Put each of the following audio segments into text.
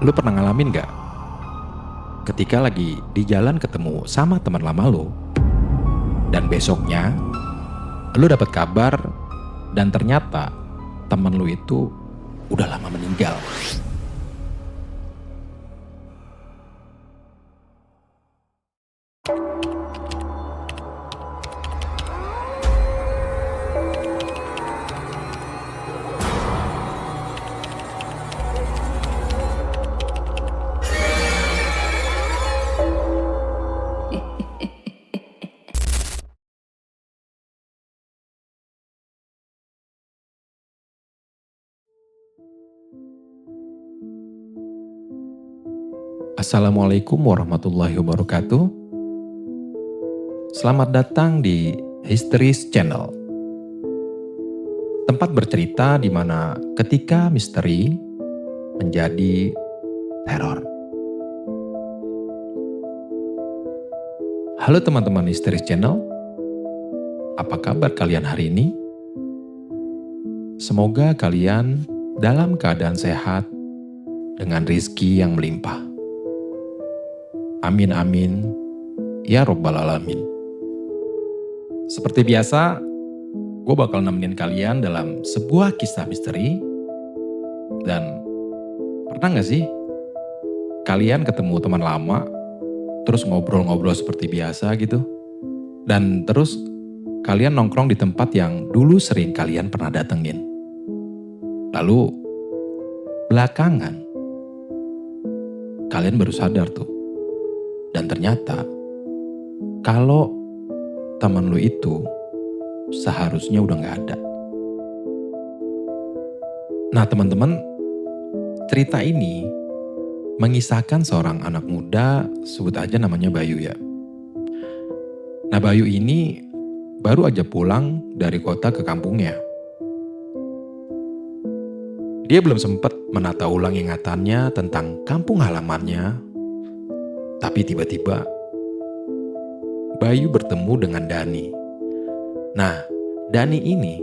Lu pernah ngalamin gak? Ketika lagi di jalan ketemu sama teman lama lu, dan besoknya lu dapat kabar dan ternyata teman lu itu udah lama meninggal. Assalamualaikum warahmatullahi wabarakatuh. Selamat datang di History's Channel. Tempat bercerita di mana ketika misteri menjadi teror. Halo teman-teman History's Channel. Apa kabar kalian hari ini? Semoga kalian dalam keadaan sehat dengan rezeki yang melimpah. Amin amin, ya robbal alamin. Seperti biasa, gue bakal nemenin kalian dalam sebuah kisah misteri. Dan pernah gak sih kalian ketemu teman lama, terus ngobrol-ngobrol seperti biasa gitu? Dan terus kalian nongkrong di tempat yang dulu sering kalian pernah datengin. Lalu belakangan kalian baru sadar tuh. Dan ternyata kalau teman lu itu seharusnya udah gak ada. Nah teman-teman, cerita ini mengisahkan seorang anak muda, sebut aja namanya Bayu ya. Nah Bayu ini baru aja pulang dari kota ke kampungnya. Dia belum sempat menata ulang ingatannya tentang kampung halamannya. Tapi tiba-tiba Bayu bertemu dengan Dani. Nah, Dani ini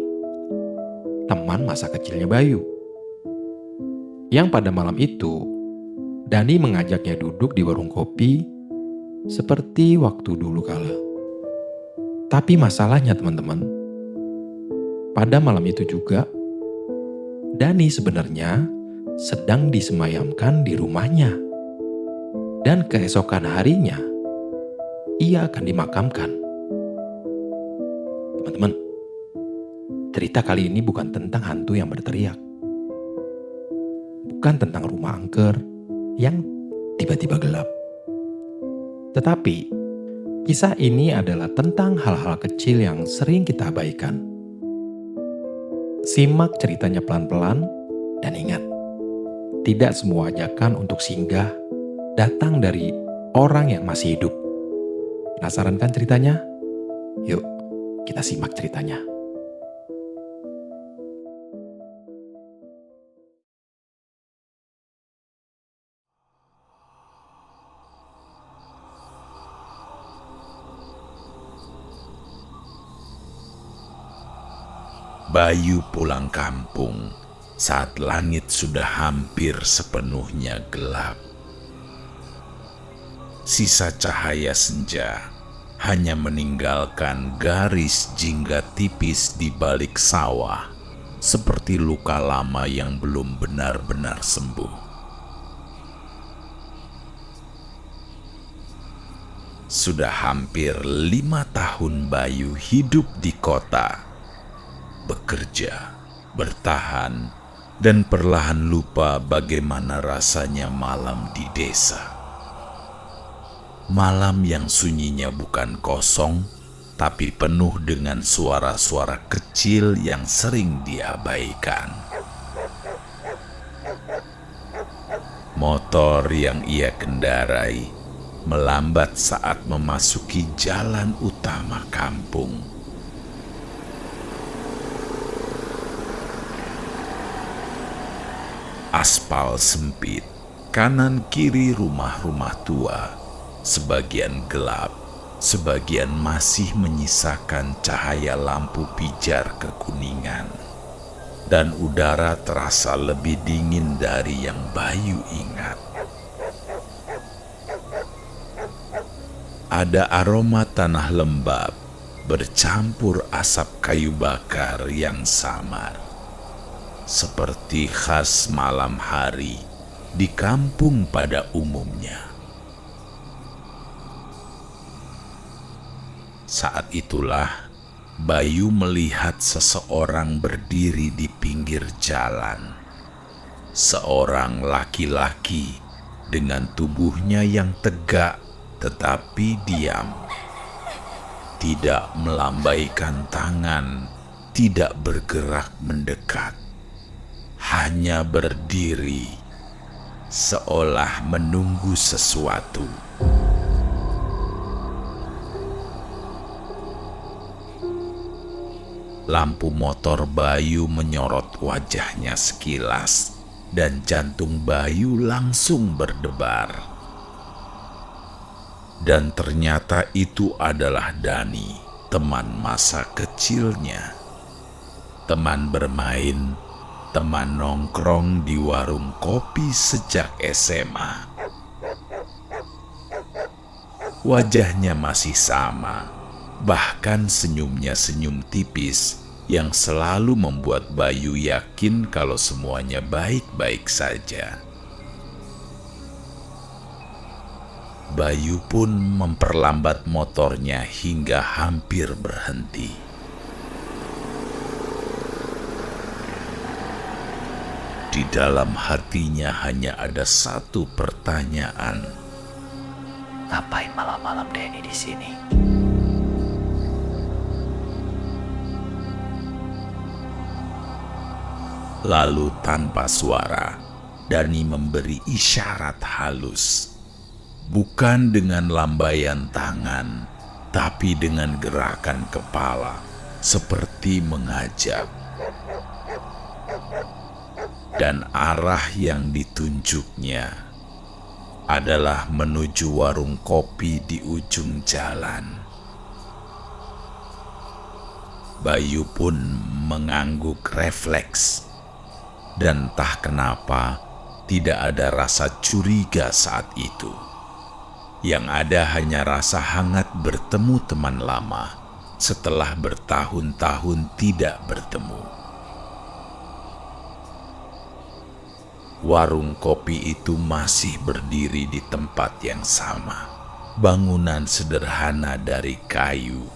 teman masa kecilnya Bayu. Yang pada malam itu, Dani mengajaknya duduk di warung kopi seperti waktu dulu kala. Tapi masalahnya teman-teman, pada malam itu juga, Dani sebenarnya sedang disemayamkan di rumahnya. Dan keesokan harinya, ia akan dimakamkan. Teman-teman, cerita kali ini bukan tentang hantu yang berteriak. Bukan tentang rumah angker yang tiba-tiba gelap. Tetapi, kisah ini adalah tentang hal-hal kecil yang sering kita abaikan. Simak ceritanya pelan-pelan dan ingat, tidak semua ajakan untuk singgah datang dari orang yang masih hidup. Penasaran kan ceritanya? Yuk, kita simak ceritanya. Bayu pulang kampung saat langit sudah hampir sepenuhnya gelap. Sisa cahaya senja hanya meninggalkan garis jingga tipis di balik sawah, seperti luka lama yang belum benar-benar sembuh. Sudah hampir 5 tahun Bayu hidup di kota, bekerja, bertahan, dan perlahan lupa bagaimana rasanya malam di desa. Malam yang sunyinya bukan kosong, tapi penuh dengan suara-suara kecil yang sering diabaikan. Motor yang ia kendarai melambat saat memasuki jalan utama kampung. Aspal sempit, kanan kiri rumah-rumah tua. Sebagian gelap, sebagian masih menyisakan cahaya lampu pijar kekuningan. Dan udara terasa lebih dingin dari yang Bayu ingat. ada aroma tanah lembab bercampur asap kayu bakar yang samar, seperti khas malam hari di kampung pada umumnya. Saat itulah Bayu melihat seseorang berdiri di pinggir jalan. Seorang laki-laki dengan tubuhnya yang tegak tetapi diam. Tidak melambaikan tangan, tidak bergerak mendekat. Hanya berdiri, seolah menunggu sesuatu. Lampu motor Bayu menyorot wajahnya sekilas, dan jantung Bayu langsung berdebar. Dan ternyata itu adalah Dani, teman masa kecilnya. Teman bermain, teman nongkrong di warung kopi sejak SMA. Wajahnya masih sama, bahkan senyumnya senyum tipis yang selalu membuat Bayu yakin kalau semuanya baik-baik saja. Bayu pun memperlambat motornya hingga hampir berhenti. Di dalam hatinya hanya ada satu pertanyaan. Ngapain malam-malam Denny di sini? Lalu tanpa suara, Dani memberi isyarat halus. Bukan dengan lambaian tangan, tapi dengan gerakan kepala, seperti mengajak. Dan arah yang ditunjuknya adalah menuju warung kopi di ujung jalan. Bayu pun mengangguk refleks. Dan entah kenapa tidak ada rasa curiga saat itu. Yang ada hanya rasa hangat bertemu teman lama setelah bertahun-tahun tidak bertemu. Warung kopi itu masih berdiri di tempat yang sama. Bangunan sederhana dari kayu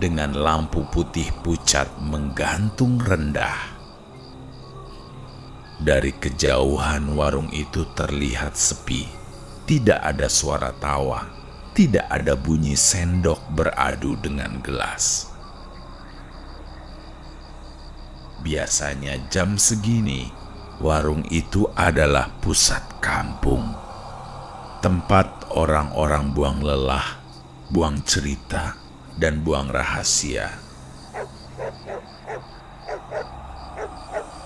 dengan lampu putih pucat menggantung rendah. Dari kejauhan warung itu terlihat sepi. Tidak ada suara tawa, tidak ada bunyi sendok beradu dengan gelas. Biasanya jam segini, warung itu adalah pusat kampung. Tempat orang-orang buang lelah, buang cerita, dan buang rahasia.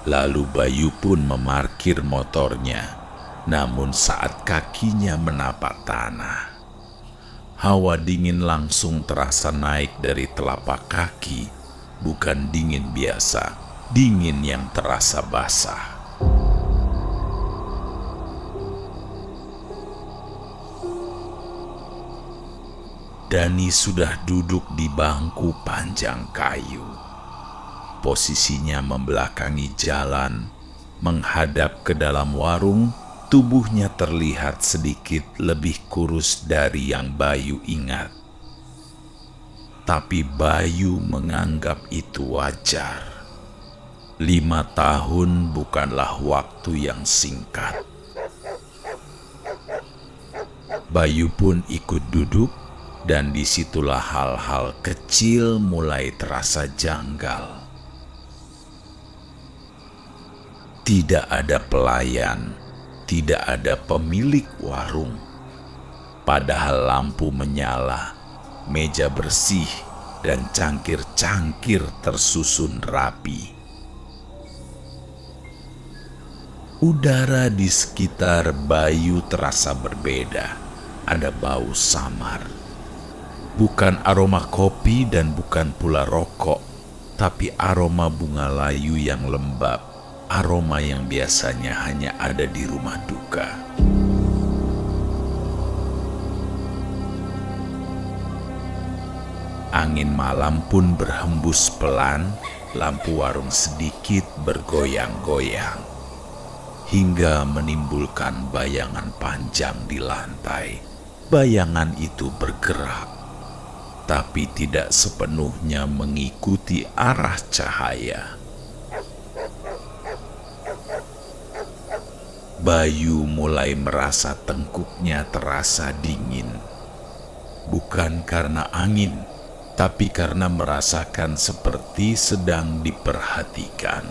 Lalu Bayu pun memarkir motornya, namun saat kakinya menapak tanah, hawa dingin langsung terasa naik dari telapak kaki, bukan dingin biasa, dingin yang terasa basah. Dani sudah duduk di bangku panjang kayu. Posisinya membelakangi jalan, menghadap ke dalam warung. Tubuhnya terlihat sedikit lebih kurus dari yang Bayu ingat. Tapi Bayu menganggap itu wajar. 5 tahun bukanlah waktu yang singkat. Bayu pun ikut duduk, dan disitulah hal-hal kecil mulai terasa janggal. Tidak ada pelayan, tidak ada pemilik warung. Padahal lampu menyala, meja bersih, dan cangkir-cangkir tersusun rapi. Udara di sekitar Bayu terasa berbeda, ada bau samar. Bukan aroma kopi dan bukan pula rokok, tapi aroma bunga layu yang lembab. Aroma yang biasanya hanya ada di rumah duka. Angin malam pun berhembus pelan, lampu warung sedikit bergoyang-goyang, hingga menimbulkan bayangan panjang di lantai. Bayangan itu bergerak, tapi tidak sepenuhnya mengikuti arah cahaya. Bayu mulai merasa tengkuknya terasa dingin, bukan karena angin, tapi karena merasakan seperti sedang diperhatikan.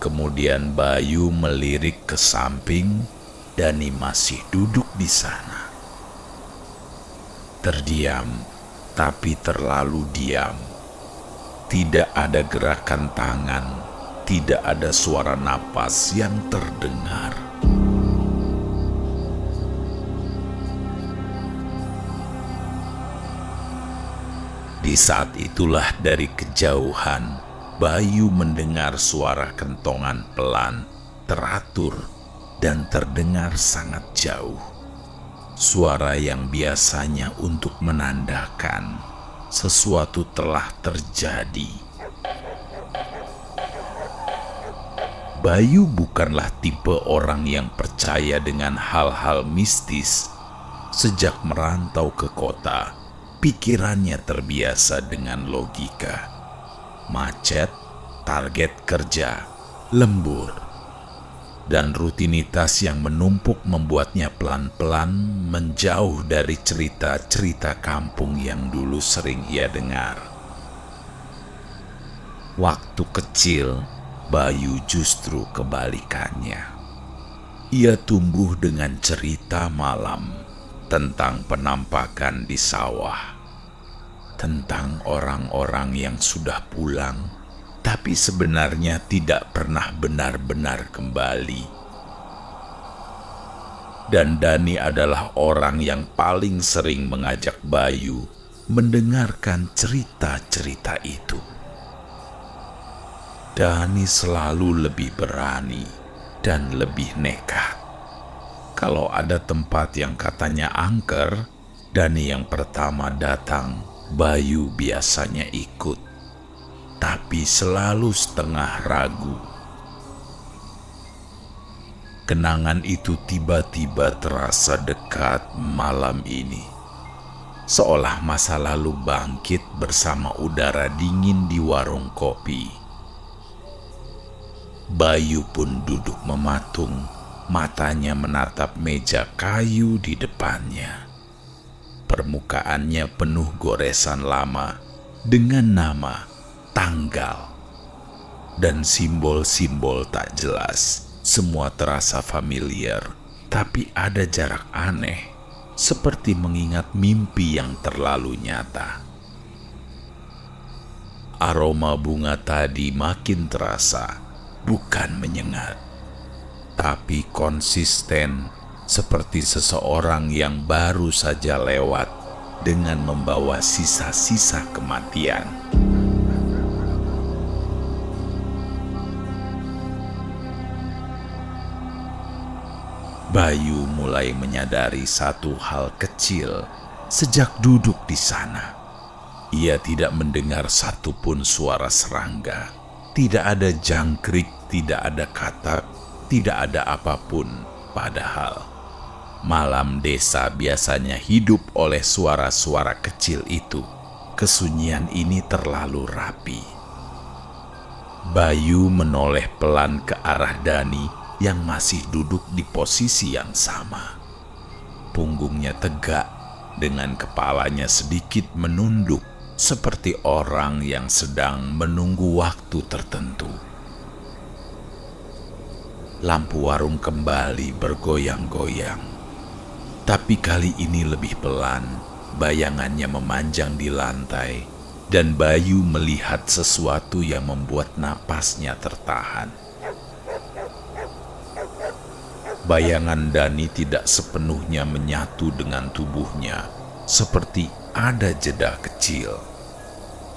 Kemudian Bayu melirik ke samping. Dani masih duduk di sana. Terdiam, tapi terlalu diam. Tidak ada gerakan tangan, tidak ada suara napas yang terdengar. Di saat itulah dari kejauhan, Bayu mendengar suara kentongan pelan, teratur, dan terdengar sangat jauh. Suara yang biasanya untuk menandakan sesuatu telah terjadi. Bayu bukanlah tipe orang yang percaya dengan hal-hal mistis. Sejak merantau ke kota, pikirannya terbiasa dengan logika. Macet, target kerja, lembur, dan rutinitas yang menumpuk membuatnya pelan-pelan menjauh dari cerita-cerita kampung yang dulu sering ia dengar. Waktu kecil, Bayu justru kebalikannya. Ia tumbuh dengan cerita malam tentang penampakan di sawah, tentang orang-orang yang sudah pulang tapi sebenarnya tidak pernah benar-benar kembali. Dan Dani adalah orang yang paling sering mengajak Bayu mendengarkan cerita-cerita itu. Dani selalu lebih berani dan lebih nekat. Kalau ada tempat yang katanya angker, Dani yang pertama datang, Bayu biasanya ikut, tapi selalu setengah ragu. Kenangan itu tiba-tiba terasa dekat malam ini, seolah masa lalu bangkit bersama udara dingin di warung kopi. Bayu pun duduk mematung, matanya menatap meja kayu di depannya. Permukaannya penuh goresan lama dengan nama, tanggal, dan simbol-simbol tak jelas. Semua terasa familiar, tapi ada jarak aneh, seperti mengingat mimpi yang terlalu nyata. Aroma bunga tadi makin terasa, bukan menyengat, tapi konsisten, seperti seseorang yang baru saja lewat dengan membawa sisa-sisa kematian. Bayu mulai menyadari satu hal kecil sejak duduk di sana. Ia tidak mendengar satupun suara serangga. Tidak ada jangkrik, tidak ada katak, tidak ada apapun. Padahal malam desa biasanya hidup oleh suara-suara kecil itu. Kesunyian ini terlalu rapi. Bayu menoleh pelan ke arah Dani yang masih duduk di posisi yang sama. Punggungnya tegak, dengan kepalanya sedikit menunduk, seperti orang yang sedang menunggu waktu tertentu. Lampu warung kembali bergoyang-goyang, tapi kali ini lebih pelan. Bayangannya memanjang di lantai, dan Bayu melihat sesuatu yang membuat napasnya tertahan. Bayangan Dani tidak sepenuhnya menyatu dengan tubuhnya, seperti ada jeda kecil.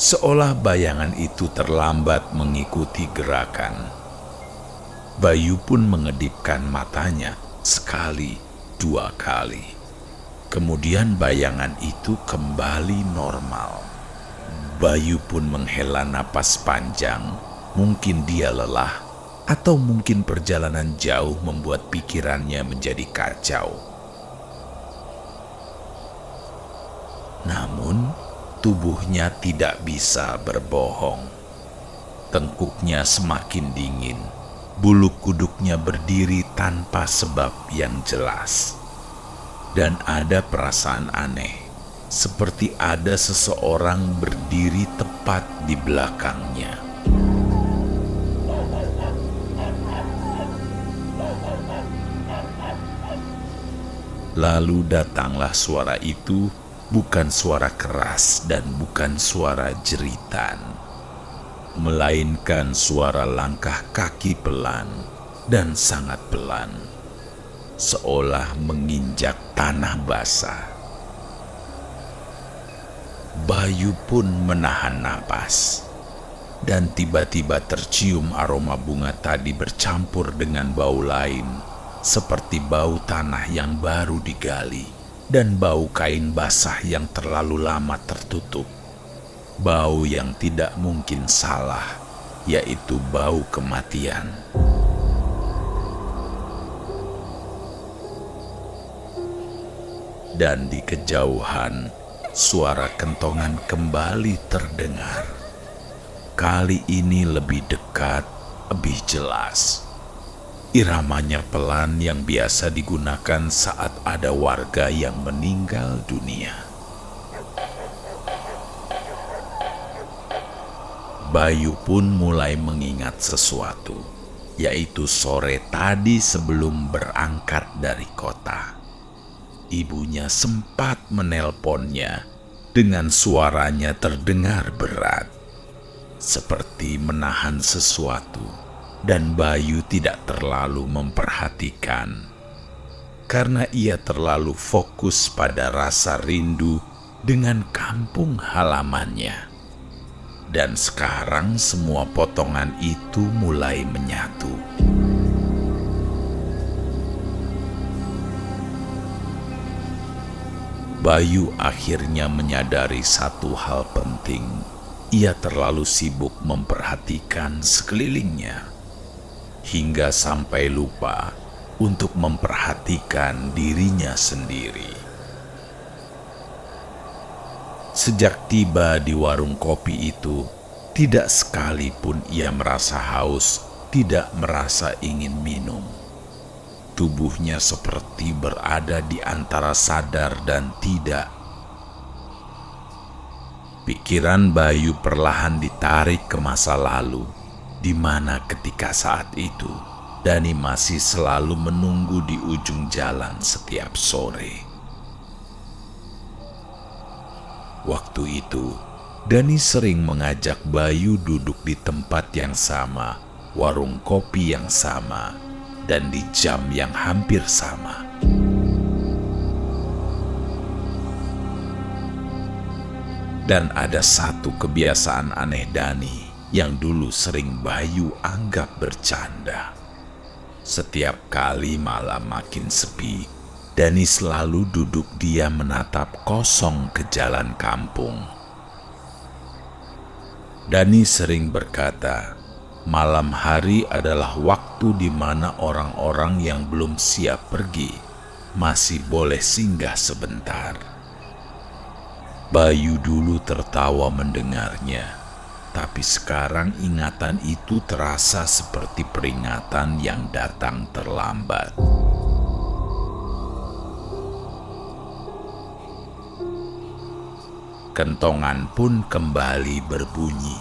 Seolah bayangan itu terlambat mengikuti gerakan. Bayu pun mengedipkan matanya sekali, dua kali. Kemudian bayangan itu kembali normal. Bayu pun menghela napas panjang. Mungkin dia lelah, atau mungkin perjalanan jauh membuat pikirannya menjadi kacau. Namun, tubuhnya tidak bisa berbohong. Tengkuknya semakin dingin, bulu kuduknya berdiri tanpa sebab yang jelas. Dan ada perasaan aneh, seperti ada seseorang berdiri tepat di belakangnya. Lalu datanglah suara itu, bukan suara keras dan bukan suara jeritan, melainkan suara langkah kaki pelan dan sangat pelan, seolah menginjak tanah basah. Bayu pun menahan napas, dan tiba-tiba tercium aroma bunga tadi bercampur dengan bau lain, seperti bau tanah yang baru digali dan bau kain basah yang terlalu lama tertutup. Bau yang tidak mungkin salah, yaitu bau kematian. Dan di kejauhan, suara kentongan kembali terdengar. Kali ini lebih dekat, lebih jelas. Iramanya pelan yang biasa digunakan saat ada warga yang meninggal dunia. Bayu pun mulai mengingat sesuatu, yaitu sore tadi sebelum berangkat dari kota. Ibunya sempat menelponnya dengan suaranya terdengar berat, seperti menahan sesuatu. Dan Bayu tidak terlalu memperhatikan, karena ia terlalu fokus pada rasa rindu dengan kampung halamannya. Dan sekarang semua potongan itu mulai menyatu. Bayu akhirnya menyadari satu hal penting. Ia terlalu sibuk memperhatikan sekelilingnya, hingga sampai lupa untuk memperhatikan dirinya sendiri. Sejak tiba di warung kopi itu, tidak sekalipun ia merasa haus, tidak merasa ingin minum. Tubuhnya seperti berada di antara sadar dan tidak. Pikiran Bayu perlahan ditarik ke masa lalu, di mana ketika saat itu Dani masih selalu menunggu di ujung jalan setiap sore. Waktu itu, Dani sering mengajak Bayu duduk di tempat yang sama, warung kopi yang sama, dan di jam yang hampir sama. Dan ada satu kebiasaan aneh Dani yang dulu sering Bayu anggap bercanda. Setiap kali malam makin sepi, Dani selalu duduk diam menatap kosong ke jalan kampung. Dani sering berkata, malam hari adalah waktu di mana orang-orang yang belum siap pergi masih boleh singgah sebentar. Bayu dulu tertawa mendengarnya, tapi sekarang ingatan itu terasa seperti peringatan yang datang terlambat. Kentongan pun kembali berbunyi,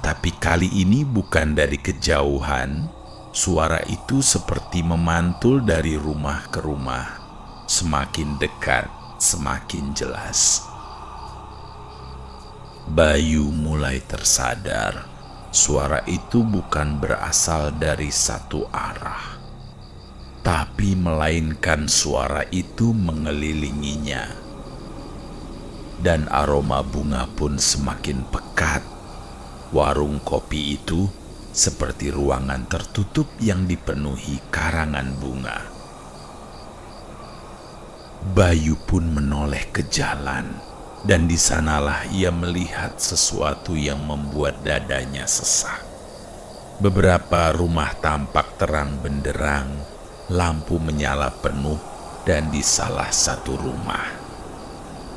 tapi kali ini bukan dari kejauhan. Suara itu seperti memantul dari rumah ke rumah, semakin dekat, semakin jelas. Bayu mulai tersadar, suara itu bukan berasal dari satu arah, tapi melainkan suara itu mengelilinginya. Dan aroma bunga pun semakin pekat. Warung kopi itu seperti ruangan tertutup yang dipenuhi karangan bunga. Bayu pun menoleh ke jalan, dan di sanalah ia melihat sesuatu yang membuat dadanya sesak. Beberapa rumah tampak terang benderang, lampu menyala penuh, dan di salah satu rumah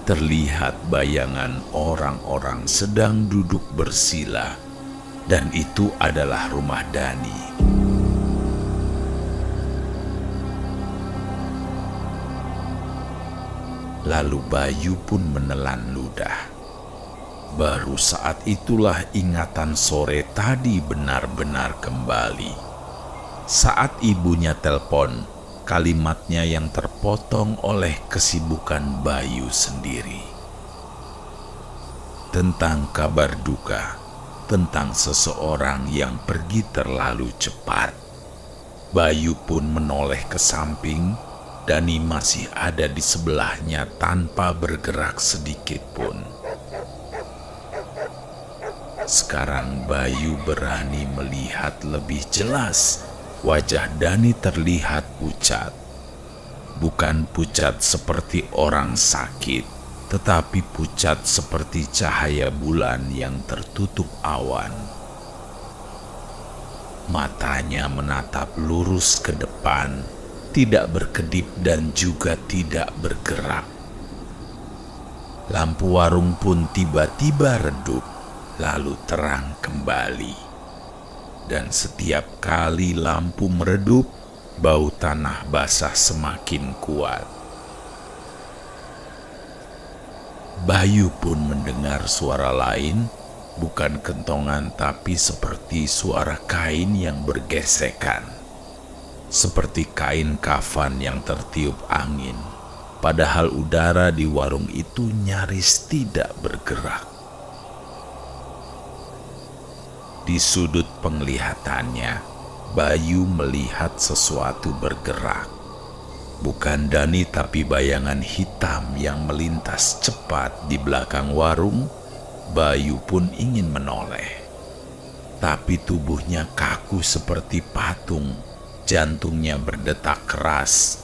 terlihat bayangan orang-orang sedang duduk bersila, dan itu adalah rumah Dani. Lalu Bayu pun menelan ludah. Baru saat itulah ingatan sore tadi benar-benar kembali. Saat ibunya telepon, kalimatnya yang terpotong oleh kesibukan Bayu sendiri. Tentang kabar duka, tentang seseorang yang pergi terlalu cepat. Bayu pun menoleh ke samping, Dani masih ada di sebelahnya tanpa bergerak sedikit pun. Sekarang Bayu berani melihat lebih jelas. Wajah Dani terlihat pucat. Bukan pucat seperti orang sakit, tetapi pucat seperti cahaya bulan yang tertutup awan. Matanya menatap lurus ke depan, tidak berkedip dan juga tidak bergerak. Lampu warung pun tiba-tiba redup, lalu terang kembali. Dan setiap kali lampu meredup, bau tanah basah semakin kuat. Bayu pun mendengar suara lain, bukan kentongan tapi seperti suara kain yang bergesekan. Seperti kain kafan yang tertiup angin, padahal udara di warung itu nyaris tidak bergerak. Di sudut penglihatannya, Bayu melihat sesuatu bergerak. Bukan Dani tapi bayangan hitam yang melintas cepat di belakang warung. Bayu pun ingin menoleh. Tapi tubuhnya kaku seperti patung, jantungnya berdetak keras.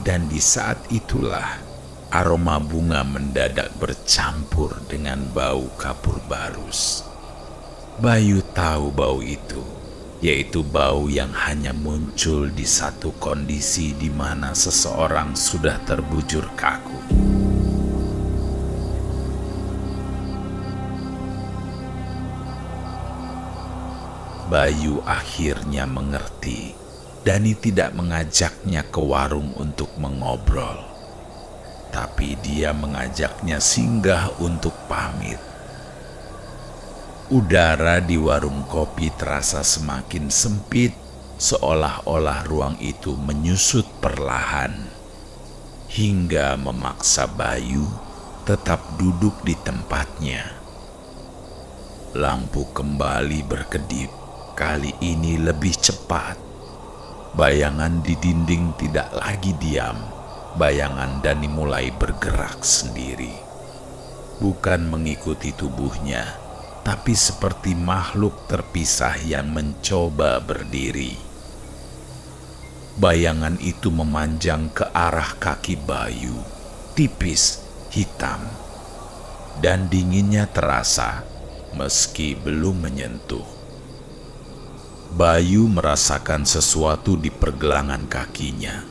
Dan di saat itulah aroma bunga mendadak bercampur dengan bau kapur barus. Bayu tahu bau itu, yaitu bau yang hanya muncul di satu kondisi di mana seseorang sudah terbujur kaku. Bayu akhirnya mengerti. Dani tidak mengajaknya ke warung untuk mengobrol, tapi dia mengajaknya singgah untuk pamit. Udara di warung kopi terasa semakin sempit, seolah-olah ruang itu menyusut perlahan, hingga memaksa Bayu tetap duduk di tempatnya. Lampu kembali berkedip, kali ini lebih cepat. Bayangan di dinding tidak lagi diam, bayangan Dani mulai bergerak sendiri. Bukan mengikuti tubuhnya, tapi seperti makhluk terpisah yang mencoba berdiri. Bayangan itu memanjang ke arah kaki Bayu, tipis, hitam, dan dinginnya terasa meski belum menyentuh. Bayu merasakan sesuatu di pergelangan kakinya,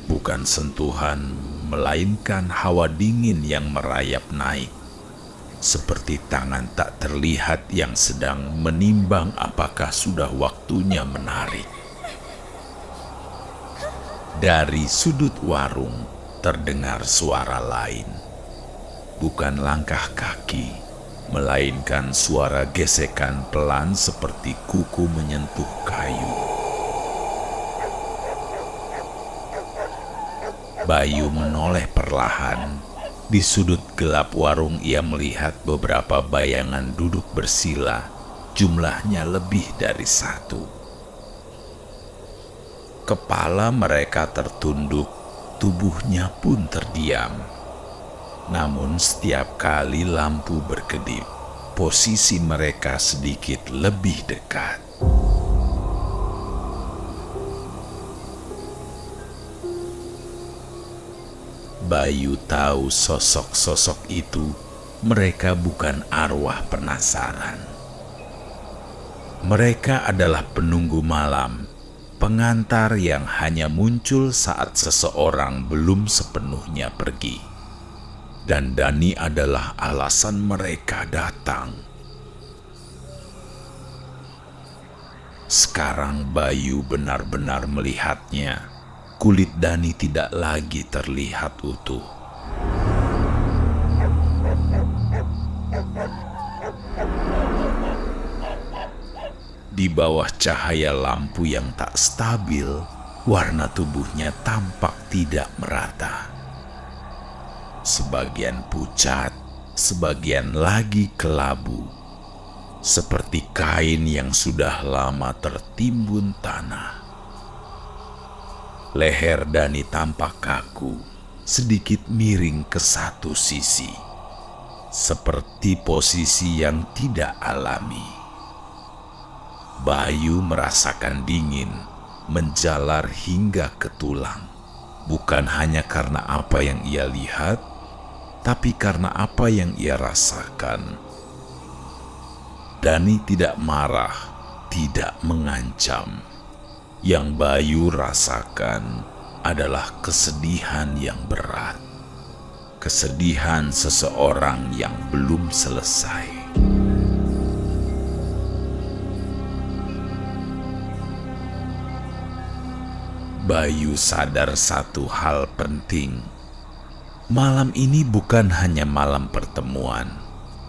bukan sentuhan, melainkan hawa dingin yang merayap naik. Seperti tangan tak terlihat yang sedang menimbang apakah sudah waktunya menarik. Dari sudut warung terdengar suara lain. Bukan langkah kaki, melainkan suara gesekan pelan seperti kuku menyentuh kayu. Bayu menoleh perlahan. Di sudut gelap warung ia melihat beberapa bayangan duduk bersila, jumlahnya lebih dari satu. Kepala mereka tertunduk, tubuhnya pun terdiam. Namun setiap kali lampu berkedip, posisi mereka sedikit lebih dekat. Bayu tahu sosok-sosok itu mereka bukan arwah penasaran. Mereka adalah penunggu malam, pengantar yang hanya muncul saat seseorang belum sepenuhnya pergi. Dan Dani adalah alasan mereka datang. Sekarang Bayu benar-benar melihatnya. Kulit Dani tidak lagi terlihat utuh. Di bawah cahaya lampu yang tak stabil, warna tubuhnya tampak tidak merata. Sebagian pucat, sebagian lagi kelabu, seperti kain yang sudah lama tertimbun tanah. Leher Dani tampak kaku, sedikit miring ke satu sisi, seperti posisi yang tidak alami. Bayu merasakan dingin menjalar hingga ke tulang, bukan hanya karena apa yang ia lihat, tapi karena apa yang ia rasakan. Dani tidak marah, tidak mengancam. Yang Bayu rasakan adalah kesedihan yang berat. Kesedihan seseorang yang belum selesai. Bayu sadar satu hal penting. Malam ini bukan hanya malam pertemuan,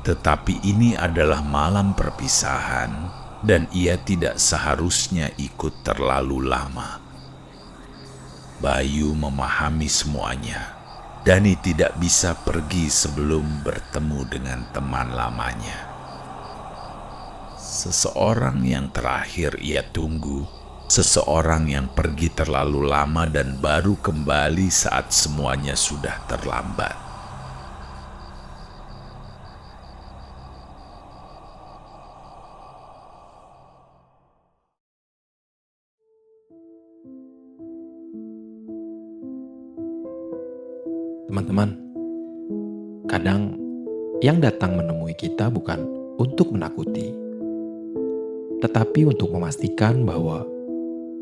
tetapi ini adalah malam perpisahan, dan ia tidak seharusnya ikut terlalu lama. Bayu memahami semuanya. Dani tidak bisa pergi sebelum bertemu dengan teman lamanya. Seseorang yang terakhir ia tunggu, seseorang yang pergi terlalu lama dan baru kembali saat semuanya sudah terlambat. Teman-teman, kadang yang datang menemui kita bukan untuk menakuti, tetapi untuk memastikan bahwa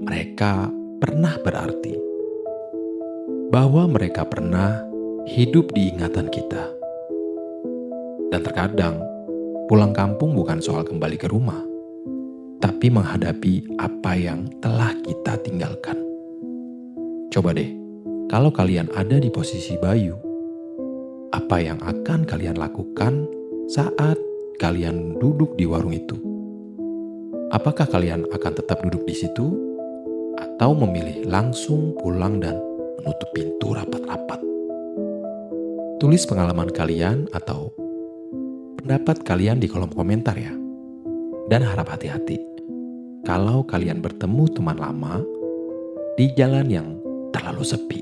mereka pernah berarti, bahwa mereka pernah hidup di ingatan kita. Dan terkadang pulang kampung bukan soal kembali ke rumah, tapi menghadapi apa yang telah kita tinggalkan. Coba deh, kalau kalian ada di posisi Bayu, apa yang akan kalian lakukan saat kalian duduk di warung itu? Apakah kalian akan tetap duduk di situ atau memilih langsung pulang dan menutup pintu rapat-rapat? Tulis pengalaman kalian atau pendapat kalian di kolom komentar ya. Dan harap hati-hati kalau kalian bertemu teman lama di jalan yang terlalu sepi.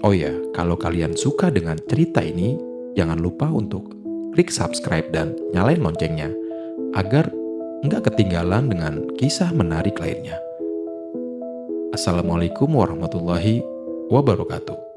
Oh ya, kalau kalian suka dengan cerita ini, jangan lupa untuk klik subscribe dan nyalain loncengnya agar nggak ketinggalan dengan kisah menarik lainnya. Assalamualaikum warahmatullahi wabarakatuh.